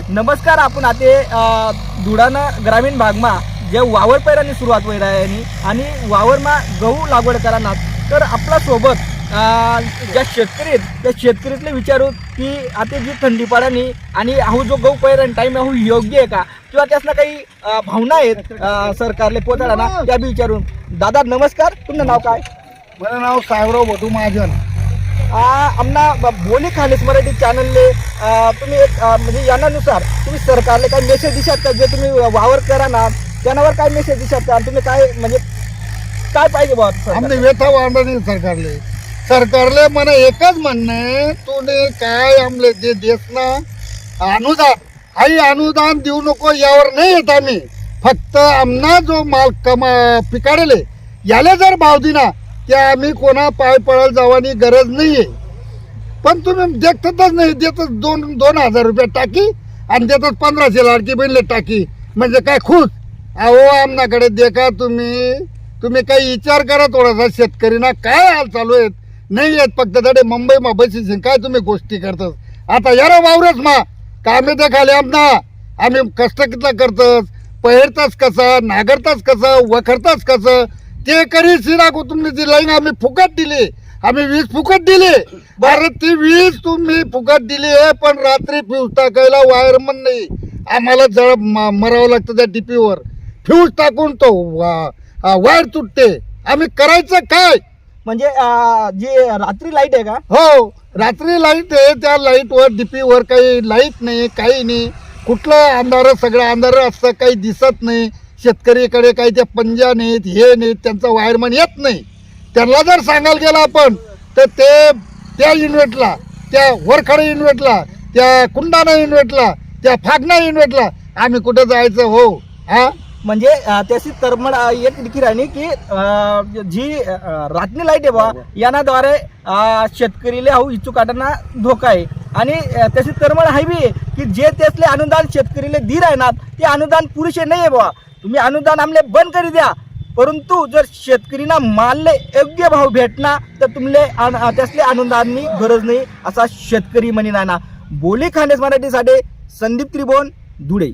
नमस्कार. आपण आता धुळाणं ग्रामीण भागमा जे वावर पैरानी सुरुवात होई आहे आणि वावरमा गहू लागवड करणार तर आपला सोबत ज्या शेतकरी आहेत त्या शेतकरीतले विचारू की आता जी थंडी पडानी आणि अहो जो गहू पैरण टाईम अहो योग्य आहे का किंवा त्यासना काही भावना आहेत सरकारले पोचायला ना त्या बी विचारून. दादा नमस्कार. तुमचं नाव काय? माझं नाव साहेबराव भटू महाजन. आमना बोली खानेस मराठी चॅनलले तुम्ही एक म्हणजे यानुसार तुम्ही सरकारले काही मेसेज दिशात का जे तुम्ही वावर करा ना त्यावर काय मेसेज दिशात का तुम्ही काय म्हणजे काय पाहिजे बा आमने व्यथा वाढवली सरकारले मला एकच म्हणणं तुने काय आमले जे देशना अनुदान आई अनुदान देऊ नको यावर नाही येत आम्ही. फक्त आमना जो माल पिकाडेले याले जर भाव दिना त्या आम्ही कोणा पाय पडायला जावानी गरज नाहीये. पण तुम्ही देखतच नाही देतच 2,000 रुपये टाकी आणि देतच 1500 लाडकी बहिणीला टाकी म्हणजे काय खुश. अहो आमनाकडे देखा तुम्ही काही विचार करा थोडासा. शेतकरीना काय हाल चालू आहेत नाही येत. फक्त तडे मुंबईमा बसीस काय तुम्ही गोष्टी करतात. आता यारा वावरच मा कामे देखाले आमना आम्ही कष्ट कितला करतस पहिरताच कसं नागरताच कसं वखरताच कसं ते करी सिरागो तुम्ही ती लाईन आम्ही फुकट दिली. आम्ही वीज फुकट दिली. बरं ती वीज तुम्ही फुकट दिली आहे पण रात्री फ्यूज टाकायला वायरमन नाही. आम्हाला जळ मरावं लागतं त्या डीपीवर. फ्यूज टाकून तो वायर तुटते. आम्ही करायचं काय म्हणजे जी रात्री लाईट आहे का? हो रात्री लाईट आहे. त्या लाईटवर डीपीवर काही लाईट नाही काही नाही. कुठलं अंधार सगळं अंधार असतं काही दिसत नाही. शेतकरीकडे काही त्या पंजा नाहीत हे नाहीत त्यांचा वायरमन येत नाही. त्यांना जर सांगायला गेलं आपण तर ते त्या इन्व्हर्टला त्या वरखडे इन्व्हर्टला त्या कुंडाणा इन्व्हर्टला त्या फागणा इन्व्हर्टला आम्ही कुठं जायचं हो. हा म्हणजे त्याची तरमड एक देखील राहिली की जी रात्री लाईट आहे बा यानाद्वारे शेतकरीला हा इच्छू काढताना धोका आहे आणि त्याची तरमड आहे बी की जे त्यातले अनुदान शेतकरीला दी राहणार ते अनुदान पुरेसे नाही आहे बा. तुम्ही अनुदान आमले बंद करी द्या परंतु जर शेतकरीना मालले योग्य भाव भेटना तर तुमले त्यासले अनुदाननी गरज नाही असा शेतकरी म्हणी ना. बोली खानेस मराठीसाठी संदीप त्रिभुवन धुळे.